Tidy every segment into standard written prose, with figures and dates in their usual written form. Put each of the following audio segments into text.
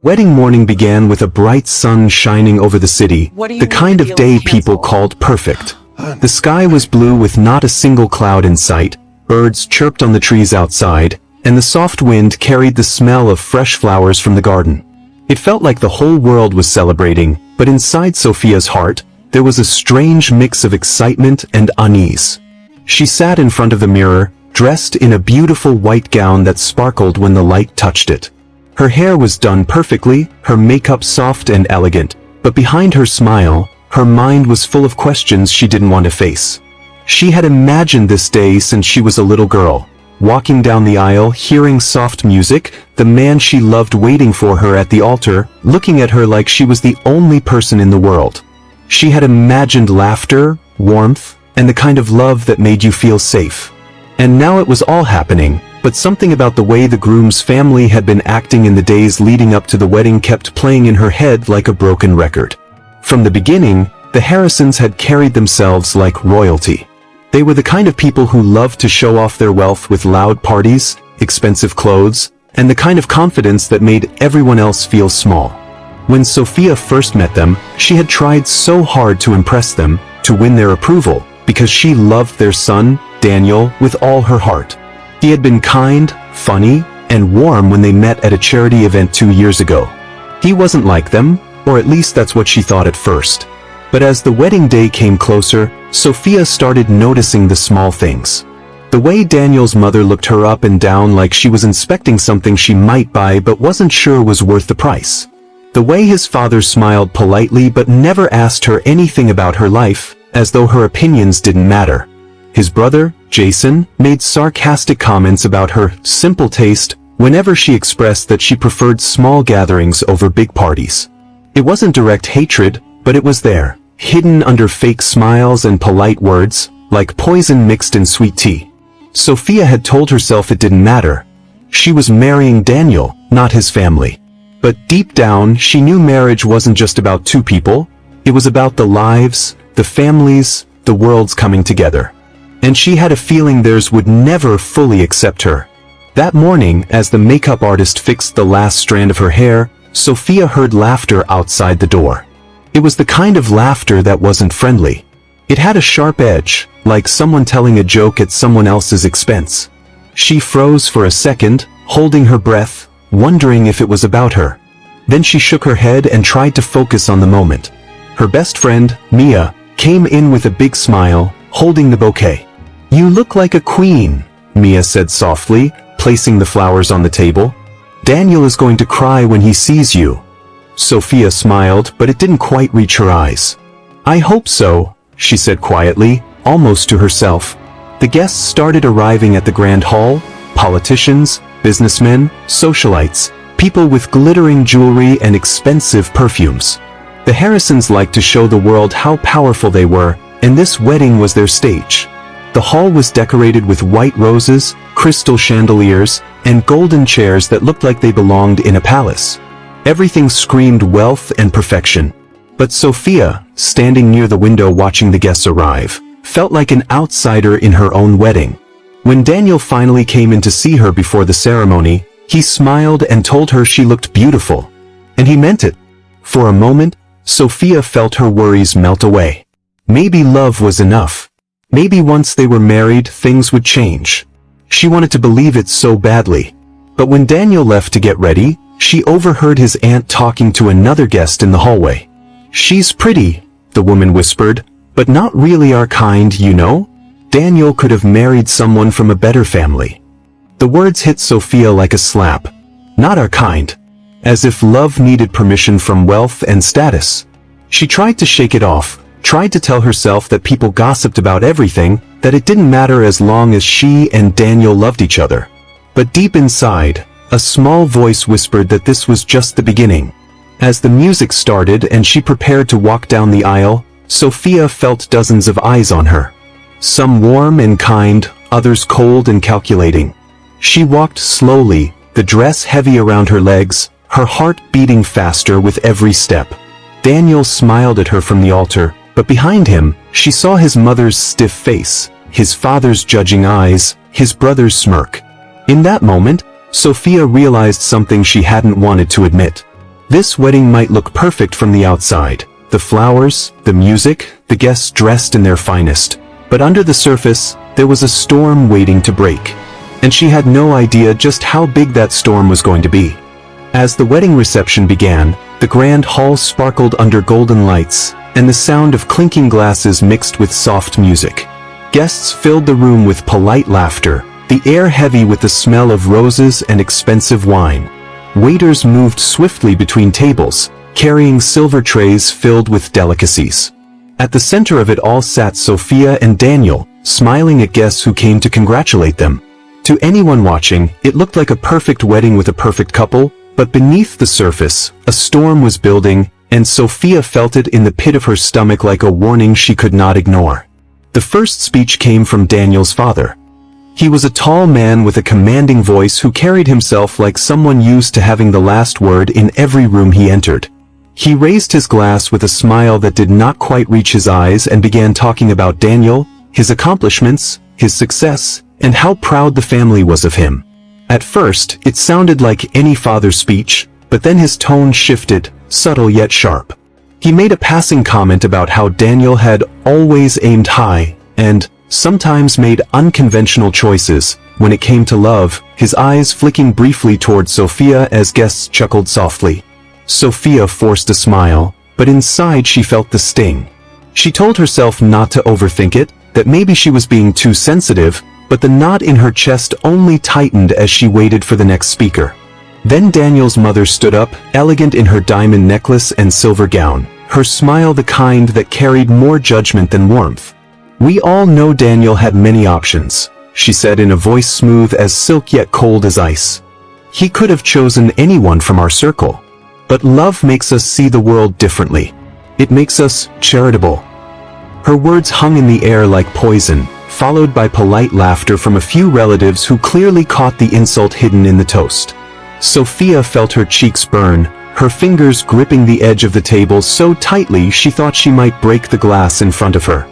Wedding morning began with a bright sun shining over the city, the kind of day people called perfect. The sky was blue with not a single cloud in sight, birds chirped on the trees outside, and the soft wind carried the smell of fresh flowers from the garden. It felt like the whole world was celebrating, but inside Sophia's heart, there was a strange mix of excitement and unease. She sat in front of the mirror, dressed in a beautiful white gown that sparkled when the light touched it. Her hair was done perfectly, her makeup soft and elegant, but behind her smile, her mind was full of questions she didn't want to face. She had imagined this day since she was a little girl, walking down the aisle, hearing soft music, the man she loved waiting for her at the altar, looking at her like she was the only person in the world. She had imagined laughter, warmth, and the kind of love that made you feel safe. And now it was all happening, but something about the way the groom's family had been acting in the days leading up to the wedding kept playing in her head like a broken record. From the beginning, the Harrisons had carried themselves like royalty. They were the kind of people who loved to show off their wealth with loud parties, expensive clothes, and the kind of confidence that made everyone else feel small. When Sophia first met them, she had tried so hard to impress them, to win their approval, because she loved their son, Daniel, with all her heart. He had been kind, funny, and warm when they met at a charity event 2 years ago. He wasn't like them, or at least that's what she thought at first. But as the wedding day came closer, Sophia started noticing the small things. The way Daniel's mother looked her up and down like she was inspecting something she might buy but wasn't sure was worth the price. The way his father smiled politely but never asked her anything about her life, as though her opinions didn't matter. His brother, Jason, made sarcastic comments about her simple taste whenever she expressed that she preferred small gatherings over big parties. It wasn't direct hatred, but it was there, hidden under fake smiles and polite words, like poison mixed in sweet tea. Sophia had told herself it didn't matter. She was marrying Daniel, not his family. But deep down, she knew marriage wasn't just about two people. It was about the lives, the families, the worlds coming together. And she had a feeling theirs would never fully accept her. That morning, as the makeup artist fixed the last strand of her hair, Sophia heard laughter outside the door. It was the kind of laughter that wasn't friendly. It had a sharp edge, like someone telling a joke at someone else's expense. She froze for a second, holding her breath, wondering if it was about her. Then she shook her head and tried to focus on the moment. Her best friend, Mia, came in with a big smile, holding the bouquet. "You look like a queen," Mia said softly, placing the flowers on the table. "Daniel is going to cry when he sees you." Sophia smiled, but it didn't quite reach her eyes. "I hope so," she said quietly, almost to herself. The guests started arriving at the grand hall, politicians, businessmen, socialites, people with glittering jewelry and expensive perfumes. The Harrisons liked to show the world how powerful they were, and this wedding was their stage. The hall was decorated with white roses, crystal chandeliers, and golden chairs that looked like they belonged in a palace. Everything screamed wealth and perfection. But Sophia, standing near the window watching the guests arrive, felt like an outsider in her own wedding. When Daniel finally came in to see her before the ceremony, he smiled and told her she looked beautiful. And he meant it. For a moment, Sophia felt her worries melt away. Maybe love was enough. Maybe once they were married, things would change. She wanted to believe it so badly. But when Daniel left to get ready, she overheard his aunt talking to another guest in the hallway. "She's pretty," the woman whispered, "but not really our kind, you know? Daniel could have married someone from a better family." The words hit Sophia like a slap. Not our kind. As if love needed permission from wealth and status. She tried to shake it off, tried to tell herself that people gossiped about everything, that it didn't matter as long as she and Daniel loved each other. But deep inside, a small voice whispered that this was just the beginning. As the music started and she prepared to walk down the aisle, Sophia felt dozens of eyes on her. Some warm and kind, others cold and calculating. She walked slowly, the dress heavy around her legs, her heart beating faster with every step. Daniel smiled at her from the altar, but behind him, she saw his mother's stiff face, his father's judging eyes, his brother's smirk. In that moment, Sophia realized something she hadn't wanted to admit. This wedding might look perfect from the outside. The flowers, the music, the guests dressed in their finest. But under the surface, there was a storm waiting to break. And she had no idea just how big that storm was going to be. As the wedding reception began, the grand hall sparkled under golden lights, and the sound of clinking glasses mixed with soft music. Guests filled the room with polite laughter, the air heavy with the smell of roses and expensive wine. Waiters moved swiftly between tables, carrying silver trays filled with delicacies. At the center of it all sat Sophia and Daniel, smiling at guests who came to congratulate them. To anyone watching, it looked like a perfect wedding with a perfect couple, but beneath the surface, a storm was building, and Sophia felt it in the pit of her stomach like a warning she could not ignore. The first speech came from Daniel's father. He was a tall man with a commanding voice who carried himself like someone used to having the last word in every room he entered. He raised his glass with a smile that did not quite reach his eyes and began talking about Daniel, his accomplishments, his success, and how proud the family was of him. At first, it sounded like any father's speech, but then his tone shifted, subtle yet sharp. He made a passing comment about how Daniel had always aimed high, and sometimes made unconventional choices. When it came to love, his eyes flicking briefly toward Sophia as guests chuckled softly. Sophia forced a smile, but inside she felt the sting. She told herself not to overthink it, that maybe she was being too sensitive, but the knot in her chest only tightened as she waited for the next speaker. Then Daniel's mother stood up, elegant in her diamond necklace and silver gown, her smile the kind that carried more judgment than warmth. "We all know Daniel had many options," she said in a voice smooth as silk yet cold as ice. "He could have chosen anyone from our circle. But love makes us see the world differently. It makes us charitable." Her words hung in the air like poison, followed by polite laughter from a few relatives who clearly caught the insult hidden in the toast. Sophia felt her cheeks burn, her fingers gripping the edge of the table so tightly she thought she might break the glass in front of her.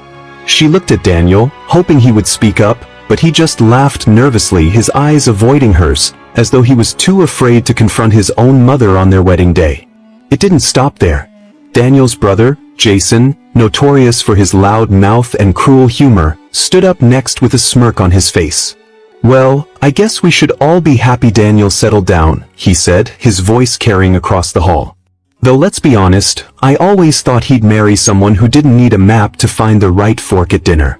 She looked at Daniel, hoping he would speak up, but he just laughed nervously, his eyes avoiding hers, as though he was too afraid to confront his own mother on their wedding day. It didn't stop there. Daniel's brother, Jason, notorious for his loud mouth and cruel humor, stood up next with a smirk on his face. "Well, I guess we should all be happy Daniel settled down," he said, his voice carrying across the hall. "Though let's be honest, I always thought he'd marry someone who didn't need a map to find the right fork at dinner."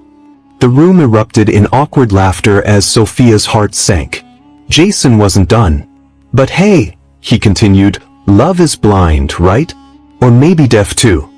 The room erupted in awkward laughter as Sophia's heart sank. Jason wasn't done. "But hey," he continued, "love is blind, right? Or maybe deaf too."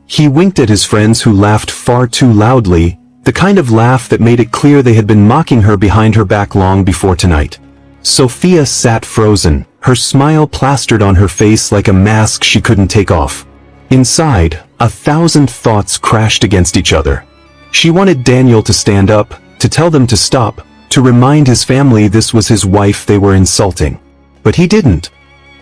He winked at his friends who laughed far too loudly, the kind of laugh that made it clear they had been mocking her behind her back long before tonight. Sophia sat frozen, her smile plastered on her face like a mask she couldn't take off. Inside, 1,000 thoughts crashed against each other. She wanted Daniel to stand up, to tell them to stop, to remind his family this was his wife they were insulting. But he didn't.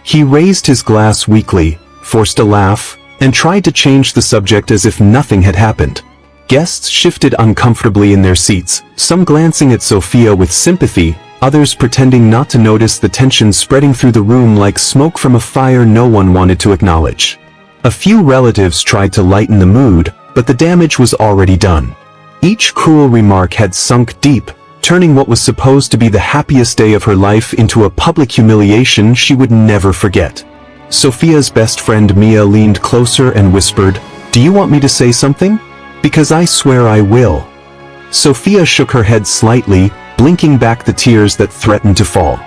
He raised his glass weakly, forced a laugh, and tried to change the subject as if nothing had happened. Guests shifted uncomfortably in their seats, some glancing at Sophia with sympathy, others pretending not to notice the tension spreading through the room like smoke from a fire no one wanted to acknowledge. A few relatives tried to lighten the mood, but the damage was already done. Each cruel remark had sunk deep, turning what was supposed to be the happiest day of her life into a public humiliation she would never forget. Sophia's best friend Mia leaned closer and whispered, "Do you want me to say something? Because I swear I will." Sophia shook her head slightly, blinking back the tears that threatened to fall.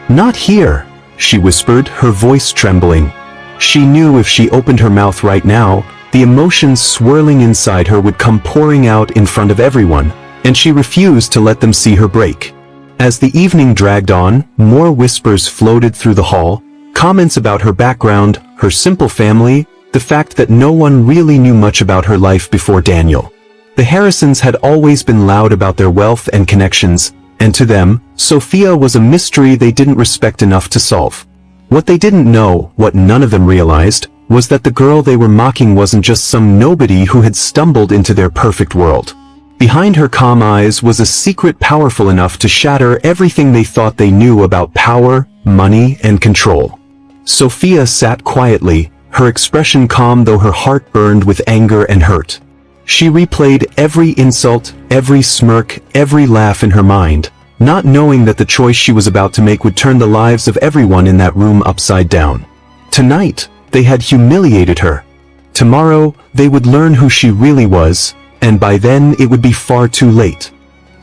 "Not here," she whispered, her voice trembling. She knew if she opened her mouth right now, the emotions swirling inside her would come pouring out in front of everyone, and she refused to let them see her break. As the evening dragged on, more whispers floated through the hall, comments about her background, her simple family, the fact that no one really knew much about her life before Daniel. The Harrisons had always been loud about their wealth and connections, and to them, Sophia was a mystery they didn't respect enough to solve. What they didn't know, what none of them realized, was that the girl they were mocking wasn't just some nobody who had stumbled into their perfect world. Behind her calm eyes was a secret powerful enough to shatter everything they thought they knew about power, money, and control. Sophia sat quietly, her expression calm though her heart burned with anger and hurt. She replayed every insult, every smirk, every laugh in her mind, not knowing that the choice she was about to make would turn the lives of everyone in that room upside down. Tonight, they had humiliated her. Tomorrow, they would learn who she really was, and by then it would be far too late.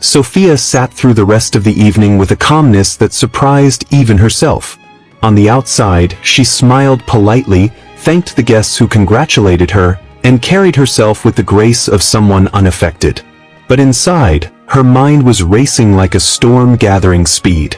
Sophia sat through the rest of the evening with a calmness that surprised even herself. On the outside, she smiled politely, thanked the guests who congratulated her, and carried herself with the grace of someone unaffected. But inside, her mind was racing like a storm gathering speed.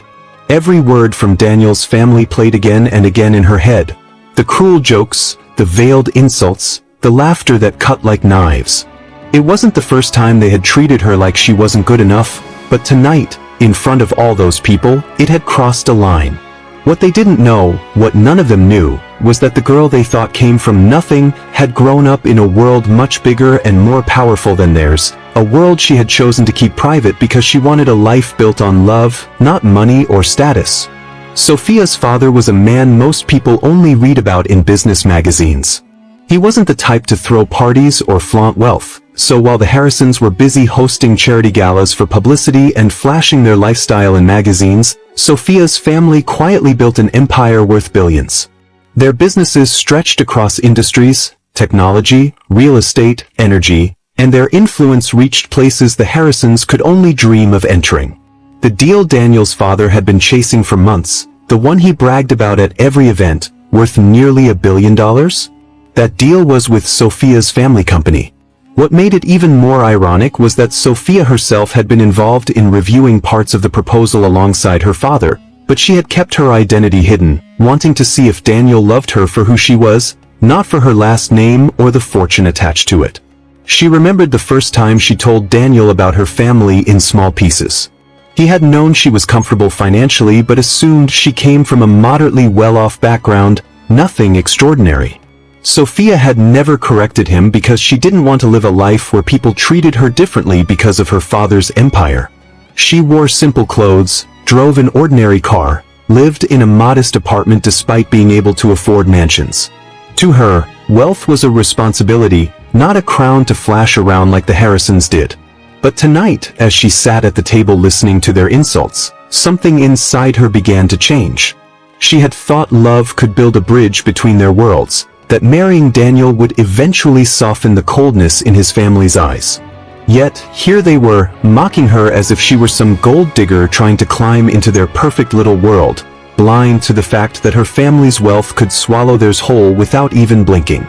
Every word from Daniel's family played again and again in her head. The cruel jokes, the veiled insults, the laughter that cut like knives. It wasn't the first time they had treated her like she wasn't good enough, but tonight, in front of all those people, it had crossed a line. What they didn't know, what none of them knew, was that the girl they thought came from nothing had grown up in a world much bigger and more powerful than theirs, a world she had chosen to keep private because she wanted a life built on love, not money or status. Sophia's father was a man most people only read about in business magazines. He wasn't the type to throw parties or flaunt wealth, so while the Harrisons were busy hosting charity galas for publicity and flashing their lifestyle in magazines, Sophia's family quietly built an empire worth billions. Their businesses stretched across industries, technology, real estate, energy, and their influence reached places the Harrisons could only dream of entering. The deal Daniel's father had been chasing for months, the one he bragged about at every event, worth nearly $1 billion? That deal was with Sophia's family company. What made it even more ironic was that Sophia herself had been involved in reviewing parts of the proposal alongside her father, but she had kept her identity hidden, wanting to see if Daniel loved her for who she was, not for her last name or the fortune attached to it. She remembered the first time she told Daniel about her family in small pieces. He had known she was comfortable financially but assumed she came from a moderately well-off background, nothing extraordinary. Sophia had never corrected him because she didn't want to live a life where people treated her differently because of her father's empire. She wore simple clothes, drove an ordinary car, lived in a modest apartment despite being able to afford mansions. To her, wealth was a responsibility, not a crown to flash around like the Harrisons did. But tonight, as she sat at the table listening to their insults, something inside her began to change. She had thought love could build a bridge between their worlds, that marrying Daniel would eventually soften the coldness in his family's eyes. Yet, here they were, mocking her as if she were some gold digger trying to climb into their perfect little world, blind to the fact that her family's wealth could swallow theirs whole without even blinking.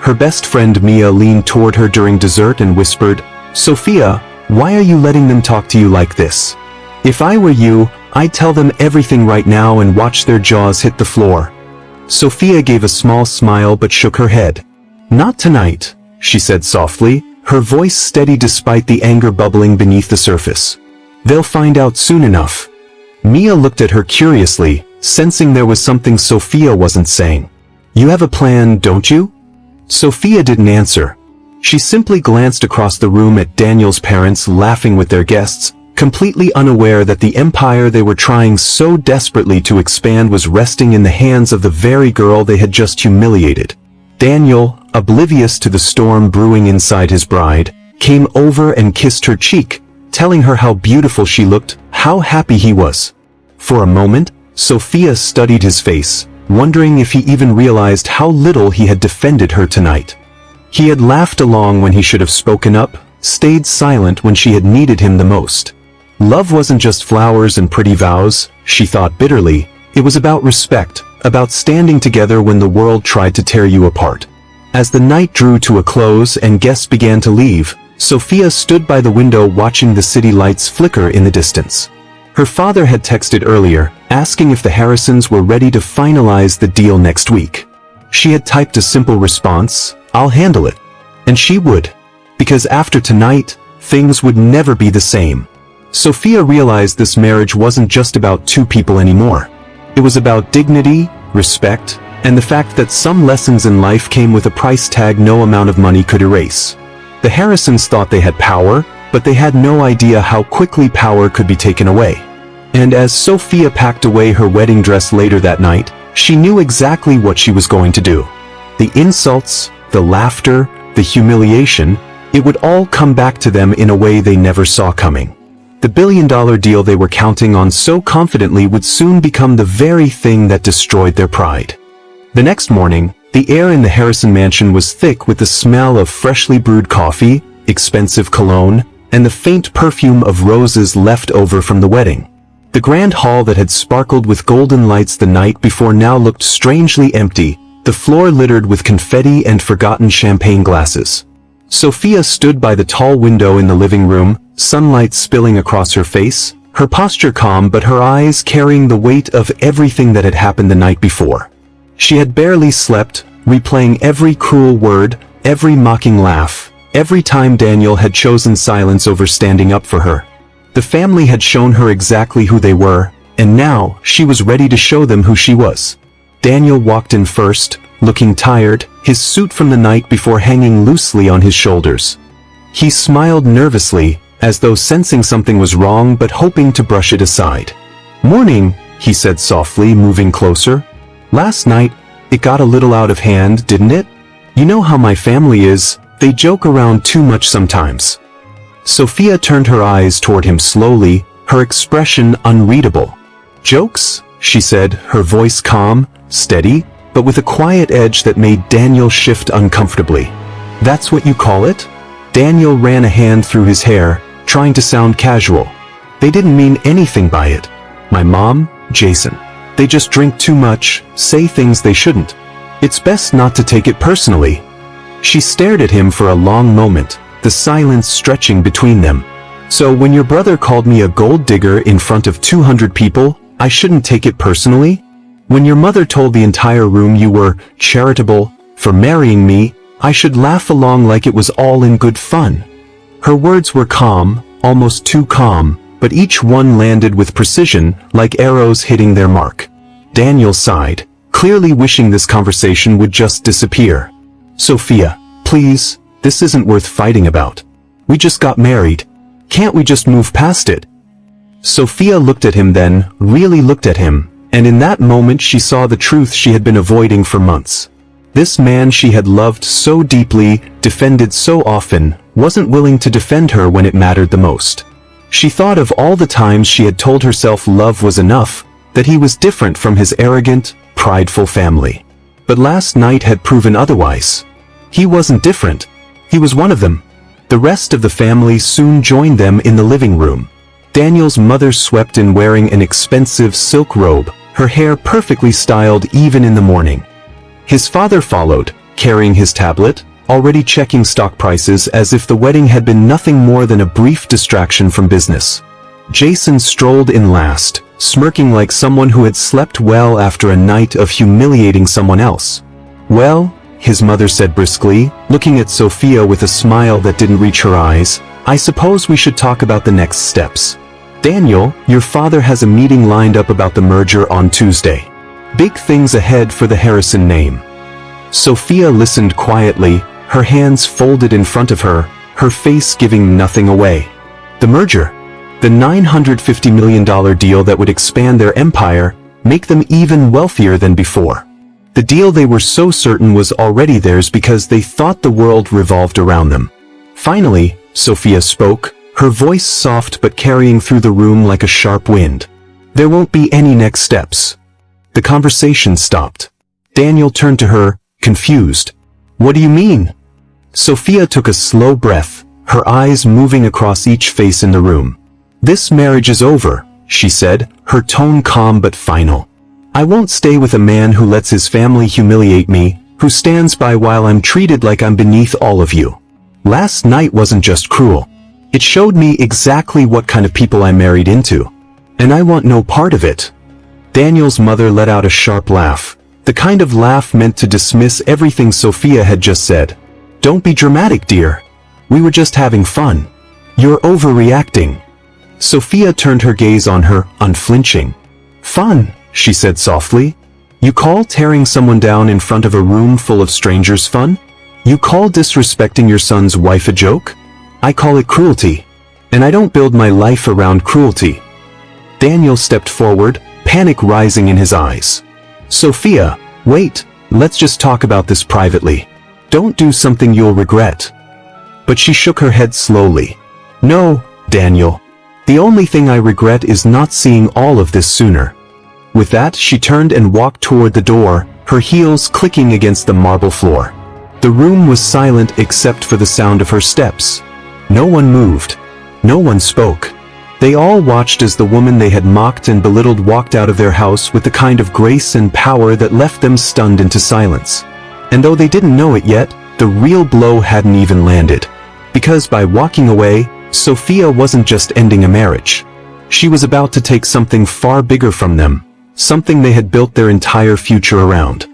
Her best friend Mia leaned toward her during dessert and whispered, "Sophia, why are you letting them talk to you like this? If I were you, I'd tell them everything right now and watch their jaws hit the floor." Sophia gave a small smile but shook her head. "Not tonight," she said softly, her voice steady despite the anger bubbling beneath the surface. "They'll find out soon enough." Mia looked at her curiously, sensing there was something Sophia wasn't saying. "You have a plan, don't you?" Sophia didn't answer. She simply glanced across the room at Daniel's parents laughing with their guests, completely unaware that the empire they were trying so desperately to expand was resting in the hands of the very girl they had just humiliated. Daniel, oblivious to the storm brewing inside his bride, came over and kissed her cheek, telling her how beautiful she looked, how happy he was. For a moment, Sophia studied his face, wondering if he even realized how little he had defended her tonight. He had laughed along when he should have spoken up, stayed silent when she had needed him the most. Love wasn't just flowers and pretty vows, she thought bitterly. It was about respect, about standing together when the world tried to tear you apart. As the night drew to a close and guests began to leave, Sophia stood by the window watching the city lights flicker in the distance. Her father had texted earlier, asking if the Harrisons were ready to finalize the deal next week. She had typed a simple response, "I'll handle it." And she would. Because after tonight, things would never be the same. Sophia realized this marriage wasn't just about two people anymore. It was about dignity, respect, and the fact that some lessons in life came with a price tag no amount of money could erase. The Harrisons thought they had power, but they had no idea how quickly power could be taken away. And as Sophia packed away her wedding dress later that night, She knew exactly what she was going to do. The insults, the laughter, the humiliation, it would all come back to them in a way they never saw coming. The billion-dollar deal they were counting on so confidently would soon become the very thing that destroyed their pride. The next morning, the air in the Harrison mansion was thick with the smell of freshly brewed coffee, expensive cologne, and the faint perfume of roses left over from the wedding. The grand hall that had sparkled with golden lights the night before now looked strangely empty, the floor littered with confetti and forgotten champagne glasses. Sophia stood by the tall window in the living room, sunlight spilling across her face, her posture calm but her eyes carrying the weight of everything that had happened the night before. She had barely slept, replaying every cruel word, every mocking laugh, every time Daniel had chosen silence over standing up for her. The family had shown her exactly who they were, and now she was ready to show them who she was. Daniel walked in first, looking tired, his suit from the night before hanging loosely on his shoulders. He smiled nervously, as though sensing something was wrong but hoping to brush it aside. "Morning," he said softly, moving closer. "Last night, it got a little out of hand, didn't it? You know how my family is, they joke around too much sometimes." Sophia turned her eyes toward him slowly, her expression unreadable. "Jokes?" she said, her voice calm, steady, but with a quiet edge that made Daniel shift uncomfortably. "That's what you call it?" Daniel ran a hand through his hair, trying to sound casual. "They didn't mean anything by it. My mom, Jason. They just drink too much, say things they shouldn't. It's best not to take it personally." She stared at him for a long moment, the silence stretching between them. "So when your brother called me a gold digger in front of 200 people, I shouldn't take it personally? When your mother told the entire room you were charitable for marrying me, I should laugh along like it was all in good fun." Her words were calm, almost too calm, but each one landed with precision, like arrows hitting their mark. Daniel sighed, clearly wishing this conversation would just disappear. "Sophia, please, this isn't worth fighting about. We just got married. Can't we just move past it?" Sophia looked at him then, really looked at him, and in that moment she saw the truth she had been avoiding for months. This man she had loved so deeply, defended so often, wasn't willing to defend her when it mattered the most. She thought of all the times she had told herself love was enough, that he was different from his arrogant, prideful family. But last night had proven otherwise. He wasn't different. He was one of them. The rest of the family soon joined them in the living room. Daniel's mother swept in wearing an expensive silk robe, her hair perfectly styled even in the morning. His father followed, carrying his tablet, already checking stock prices as if the wedding had been nothing more than a brief distraction from business. Jason strolled in last, smirking like someone who had slept well after a night of humiliating someone else. "Well," his mother said briskly, looking at Sophia with a smile that didn't reach her eyes, "I suppose we should talk about the next steps. Daniel, your father has a meeting lined up about the merger on Tuesday. Big things ahead for the Harrison name." Sophia listened quietly, her hands folded in front of her, her face giving nothing away. The merger. The $950 million deal that would expand their empire, make them even wealthier than before. The deal they were so certain was already theirs because they thought the world revolved around them. Finally, Sophia spoke, her voice soft but carrying through the room like a sharp wind. "There won't be any next steps." The conversation stopped. Daniel turned to her, confused. "What do you mean?" Sophia took a slow breath, her eyes moving across each face in the room. "This marriage is over," she said, her tone calm but final. "I won't stay with a man who lets his family humiliate me, who stands by while I'm treated like I'm beneath all of you. Last night wasn't just cruel. It showed me exactly what kind of people I married into. And I want no part of it." Daniel's mother let out a sharp laugh, the kind of laugh meant to dismiss everything Sophia had just said. "Don't be dramatic, dear. We were just having fun. You're overreacting." Sophia turned her gaze on her, unflinching. "Fun," she said softly. "You call tearing someone down in front of a room full of strangers fun? You call disrespecting your son's wife a joke? I call it cruelty. And I don't build my life around cruelty." Daniel stepped forward, panic rising in his eyes. "Sophia, wait, let's just talk about this privately. Don't do something you'll regret." But she shook her head slowly. "No, Daniel. The only thing I regret is not seeing all of this sooner." With that, she turned and walked toward the door, her heels clicking against the marble floor. The room was silent except for the sound of her steps. No one moved. No one spoke. They all watched as the woman they had mocked and belittled walked out of their house with the kind of grace and power that left them stunned into silence. And though they didn't know it yet, the real blow hadn't even landed. Because by walking away, Sophia wasn't just ending a marriage. She was about to take something far bigger from them, something they had built their entire future around.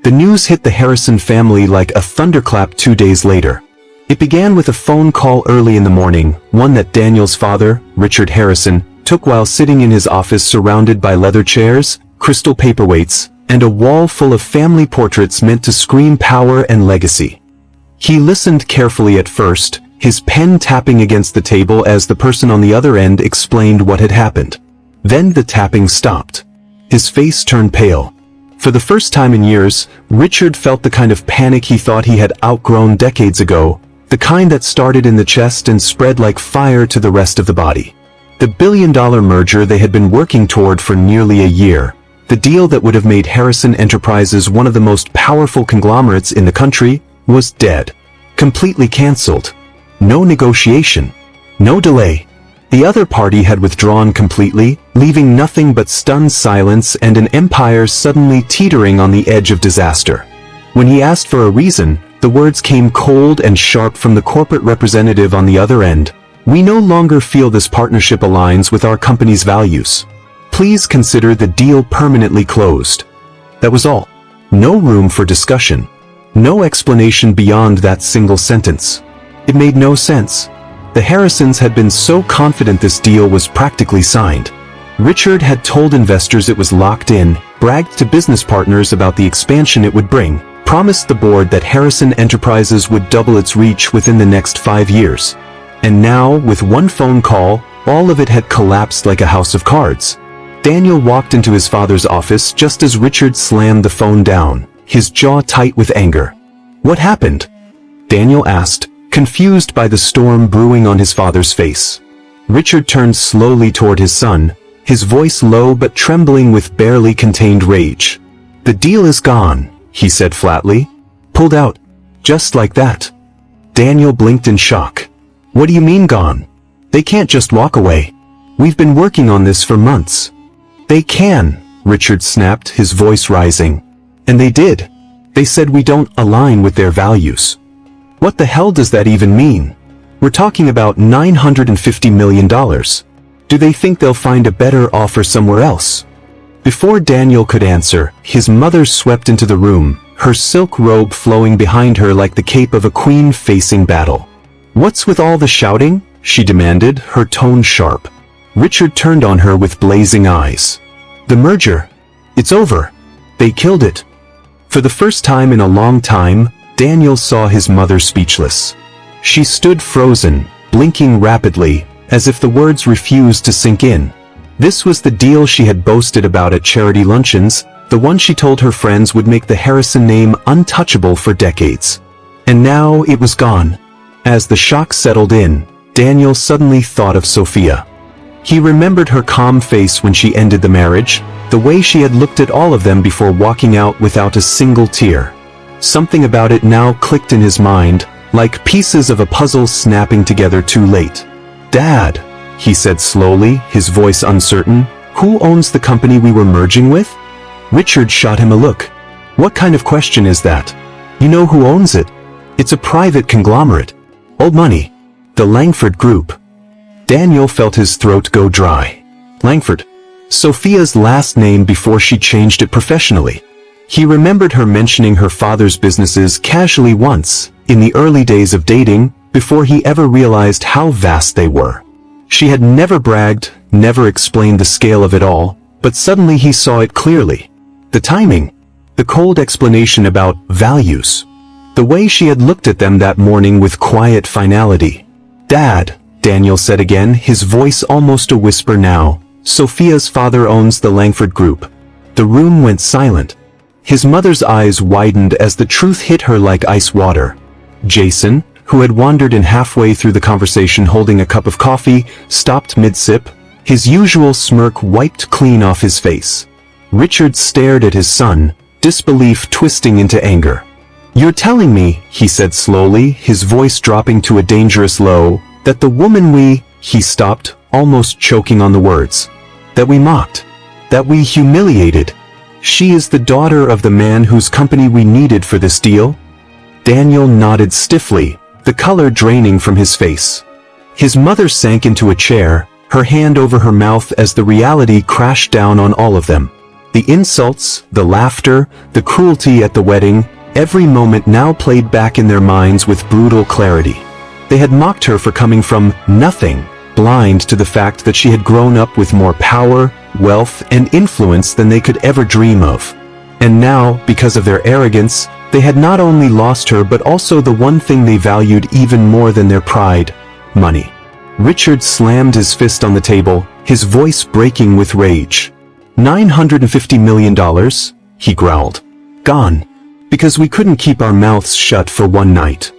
The news hit the Harrison family like a thunderclap 2 days later. It began with a phone call early in the morning, one that Daniel's father, Richard Harrison, took while sitting in his office surrounded by leather chairs, crystal paperweights, and a wall full of family portraits meant to scream power and legacy. He listened carefully at first, his pen tapping against the table as the person on the other end explained what had happened. Then the tapping stopped. His face turned pale. For the first time in years, Richard felt the kind of panic he thought he had outgrown decades ago, the kind that started in the chest and spread like fire to the rest of the body. The billion-dollar merger they had been working toward for nearly a year, the deal that would have made Harrison Enterprises one of the most powerful conglomerates in the country, was dead. Completely canceled. No negotiation. No delay. The other party had withdrawn completely, leaving nothing but stunned silence and an empire suddenly teetering on the edge of disaster. When he asked for a reason, the words came cold and sharp from the corporate representative on the other end. "We no longer feel this partnership aligns with our company's values. Please consider the deal permanently closed." That was all. No room for discussion. No explanation beyond that single sentence. It made no sense. The Harrisons had been so confident this deal was practically signed. Richard had told investors it was locked in, bragged to business partners about the expansion it would bring, promised the board that Harrison Enterprises would double its reach within the next 5 years. And now, with one phone call, all of it had collapsed like a house of cards. Daniel walked into his father's office just as Richard slammed the phone down, his jaw tight with anger. "What happened?" Daniel asked, confused by the storm brewing on his father's face. Richard turned slowly toward his son, his voice low but trembling with barely contained rage. "The deal is gone," he said flatly. "Pulled out. Just like that." Daniel blinked in shock. "What do you mean gone? They can't just walk away. We've been working on this for months." "They can," Richard snapped, his voice rising. "And they did. They said we don't align with their values." "What the hell does that even mean? We're talking about $950 million. Do they think they'll find a better offer somewhere else?" Before Daniel could answer, his mother swept into the room, her silk robe flowing behind her like the cape of a queen facing battle. "What's with all the shouting?" she demanded, her tone sharp. Richard turned on her with blazing eyes. "The merger. It's over. They killed it." For the first time in a long time, Daniel saw his mother speechless. She stood frozen, blinking rapidly, as if the words refused to sink in. This was the deal she had boasted about at charity luncheons, the one she told her friends would make the Harrison name untouchable for decades. And now it was gone. As the shock settled in, Daniel suddenly thought of Sophia. He remembered her calm face when she ended the marriage, the way she had looked at all of them before walking out without a single tear. Something about it now clicked in his mind, like pieces of a puzzle snapping together too late. "Dad," he said slowly, his voice uncertain, "who owns the company we were merging with?" Richard shot him a look. "What kind of question is that? You know who owns it. It's a private conglomerate. Old money. The Langford Group." Daniel felt his throat go dry. Langford. Sophia's last name before she changed it professionally. He remembered her mentioning her father's businesses casually once, in the early days of dating, before he ever realized how vast they were. She had never bragged, never explained the scale of it all, but suddenly he saw it clearly. The timing. The cold explanation about values. The way she had looked at them that morning with quiet finality. "Dad," Daniel said again, his voice almost a whisper now, "Sophia's father owns the Langford Group." The room went silent. His mother's eyes widened as the truth hit her like ice water. Jason, who had wandered in halfway through the conversation holding a cup of coffee, stopped mid-sip, his usual smirk wiped clean off his face. Richard stared at his son, disbelief twisting into anger. "You're telling me," he said slowly, his voice dropping to a dangerous low, "that the woman he stopped, almost choking on the words. "That we mocked. That we humiliated. She is the daughter of the man whose company we needed for this deal?" Daniel nodded stiffly, the color draining from his face. His mother sank into a chair, her hand over her mouth as the reality crashed down on all of them. The insults, the laughter, the cruelty at the wedding, every moment now played back in their minds with brutal clarity. They had mocked her for coming from nothing, blind to the fact that she had grown up with more power, wealth, and influence than they could ever dream of. And now, because of their arrogance, they had not only lost her but also the one thing they valued even more than their pride: money. Richard slammed his fist on the table, his voice breaking with rage. $950 million, he growled. Gone. Because we couldn't keep our mouths shut for one night.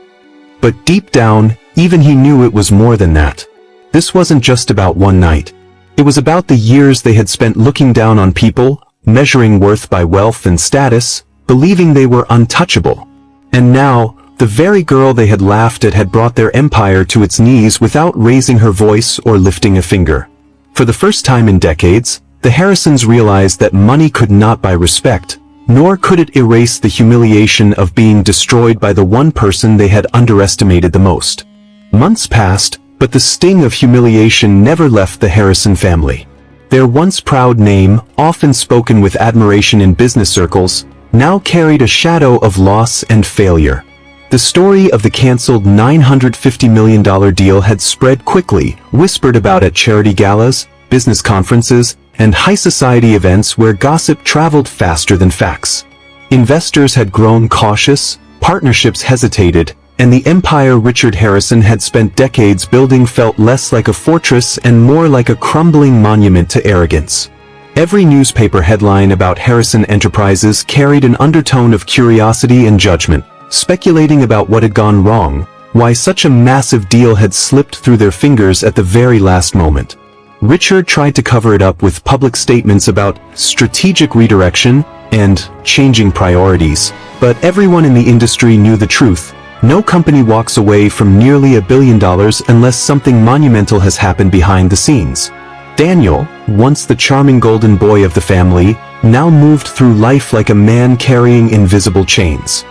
But deep down, even he knew it was more than that. This wasn't just about one night. It was about the years they had spent looking down on people, measuring worth by wealth and status, believing they were untouchable. And now, the very girl they had laughed at had brought their empire to its knees without raising her voice or lifting a finger. For the first time in decades, the Harrisons realized that money could not buy respect, nor could it erase the humiliation of being destroyed by the one person they had underestimated the most. Months passed, but the sting of humiliation never left the Harrison family. Their once proud name, often spoken with admiration in business circles, now carried a shadow of loss and failure. The story of the canceled $950 million deal had spread quickly, whispered about at charity galas, business conferences, and high society events where gossip traveled faster than facts. Investors had grown cautious, partnerships hesitated, and the empire Richard Harrison had spent decades building felt less like a fortress and more like a crumbling monument to arrogance. Every newspaper headline about Harrison Enterprises carried an undertone of curiosity and judgment, speculating about what had gone wrong, why such a massive deal had slipped through their fingers at the very last moment. Richard tried to cover it up with public statements about strategic redirection and changing priorities, but everyone in the industry knew the truth. No company walks away from nearly $1 billion unless something monumental has happened behind the scenes. Daniel, once the charming golden boy of the family, now moved through life like a man carrying invisible chains.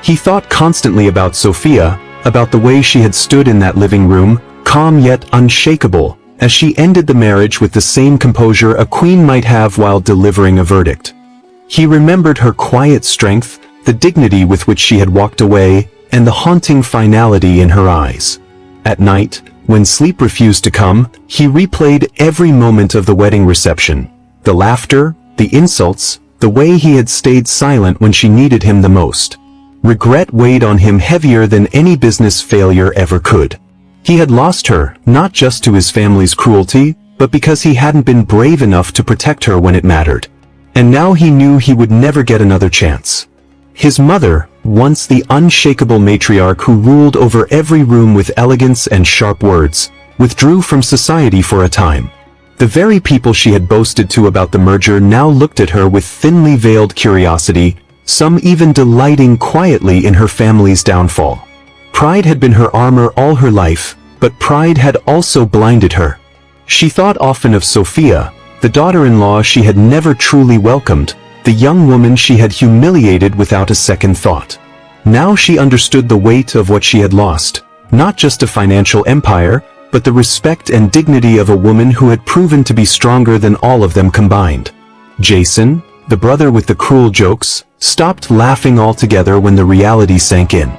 He thought constantly about Sophia, about the way she had stood in that living room, calm yet unshakable, as she ended the marriage with the same composure a queen might have while delivering a verdict. He remembered her quiet strength, the dignity with which she had walked away, and the haunting finality in her eyes. At night, when sleep refused to come, he replayed every moment of the wedding reception. The laughter, the insults, the way he had stayed silent when she needed him the most. Regret weighed on him heavier than any business failure ever could. He had lost her, not just to his family's cruelty, but because he hadn't been brave enough to protect her when it mattered. And now he knew he would never get another chance. His mother, once the unshakable matriarch who ruled over every room with elegance and sharp words, withdrew from society for a time. The very people she had boasted to about the merger now looked at her with thinly veiled curiosity, some even delighting quietly in her family's downfall. Pride had been her armor all her life, but pride had also blinded her. She thought often of Sophia, the daughter-in-law she had never truly welcomed, the young woman she had humiliated without a second thought. Now she understood the weight of what she had lost, not just a financial empire, but the respect and dignity of a woman who had proven to be stronger than all of them combined. Jason, the brother with the cruel jokes, stopped laughing altogether when the reality sank in.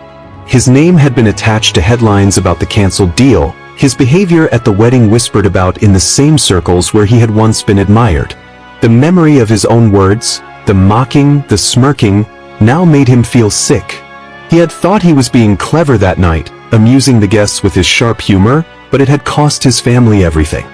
His name had been attached to headlines about the canceled deal, his behavior at the wedding whispered about in the same circles where he had once been admired. The memory of his own words, the mocking, the smirking, now made him feel sick. He had thought he was being clever that night, amusing the guests with his sharp humor, but it had cost his family everything.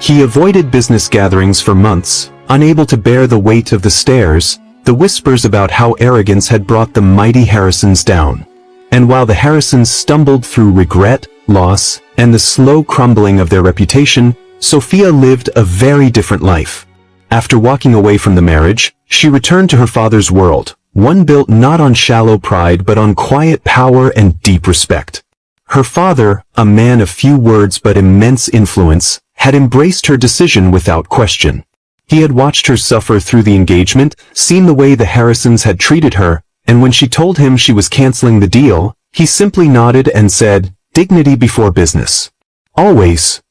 He avoided business gatherings for months, unable to bear the weight of the stares, The whispers about how arrogance had brought the mighty Harrisons down. And while the Harrisons stumbled through regret, loss, and the slow crumbling of their reputation, Sophia lived a very different life. After walking away from the marriage, she returned to her father's world, one built not on shallow pride but on quiet power and deep respect. Her father, a man of few words but immense influence, had embraced her decision without question. He had watched her suffer through the engagement, seen the way the Harrisons had treated her, and when she told him she was canceling the deal, he simply nodded and said, "Dignity before business." Always.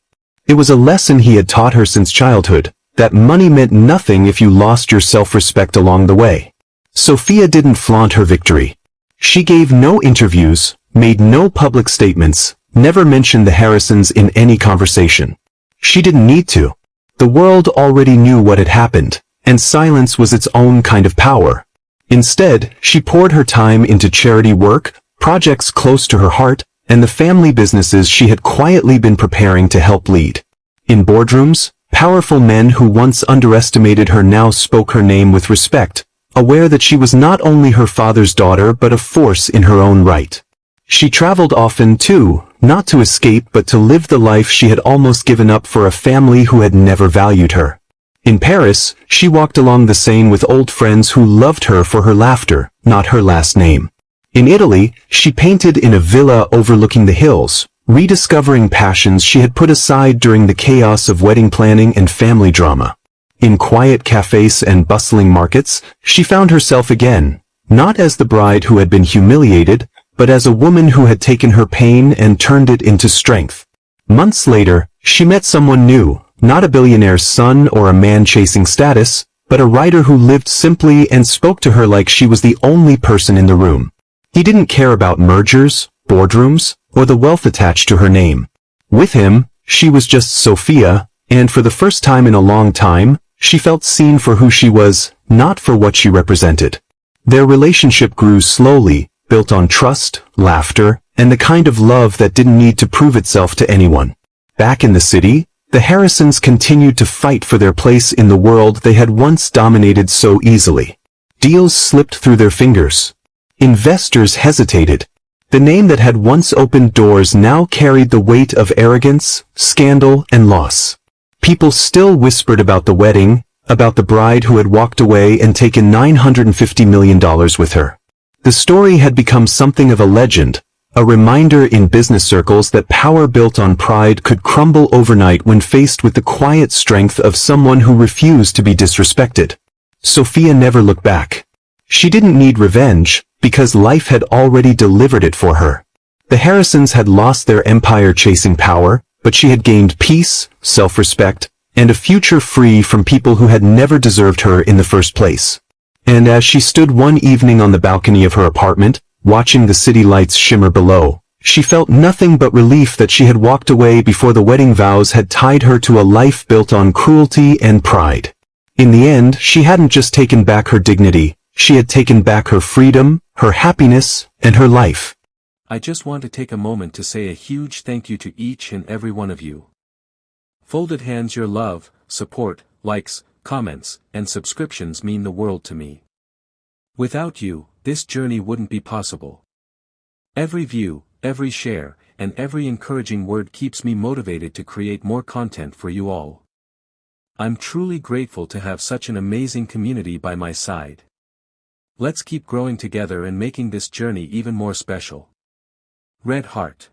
It was a lesson he had taught her since childhood, that money meant nothing if you lost your self-respect along the way. Sophia didn't flaunt her victory. She gave no interviews, made no public statements, never mentioned the Harrisons in any conversation. She didn't need to. The world already knew what had happened, and silence was its own kind of power. Instead, she poured her time into charity work, projects close to her heart, and the family businesses she had quietly been preparing to help lead. In boardrooms, powerful men who once underestimated her now spoke her name with respect, aware that she was not only her father's daughter but a force in her own right. She traveled often too, not to escape but to live the life she had almost given up for a family who had never valued her. In Paris, she walked along the Seine with old friends who loved her for her laughter, not her last name. In Italy, she painted in a villa overlooking the hills, rediscovering passions she had put aside during the chaos of wedding planning and family drama. In quiet cafes and bustling markets, she found herself again, not as the bride who had been humiliated, but as a woman who had taken her pain and turned it into strength. Months later, she met someone new, not a billionaire's son or a man chasing status, but a writer who lived simply and spoke to her like she was the only person in the room. He didn't care about mergers, boardrooms, or the wealth attached to her name. With him, she was just Sophia, and for the first time in a long time, she felt seen for who she was, not for what she represented. Their relationship grew slowly, built on trust, laughter, and the kind of love that didn't need to prove itself to anyone. Back in the city, the Harrisons continued to fight for their place in the world they had once dominated so easily. Deals slipped through their fingers. Investors hesitated. The name that had once opened doors now carried the weight of arrogance, scandal, and loss. People still whispered about the wedding, about the bride who had walked away and taken $950 million with her. The story had become something of a legend, a reminder in business circles that power built on pride could crumble overnight when faced with the quiet strength of someone who refused to be disrespected. Sophia never looked back. She didn't need revenge, because life had already delivered it for her. The Harrisons had lost their empire chasing power, but she had gained peace, self-respect, and a future free from people who had never deserved her in the first place. And as she stood one evening on the balcony of her apartment, watching the city lights shimmer below, she felt nothing but relief that she had walked away before the wedding vows had tied her to a life built on cruelty and pride. In the end, she hadn't just taken back her dignity, she had taken back her freedom, her happiness, and her life. I just want to take a moment to say a huge thank you to each and every one of you. Folded hands, your love, support, likes, comments, and subscriptions mean the world to me. Without you, this journey wouldn't be possible. Every view, every share, and every encouraging word keeps me motivated to create more content for you all. I'm truly grateful to have such an amazing community by my side. Let's keep growing together and making this journey even more special. Red Heart.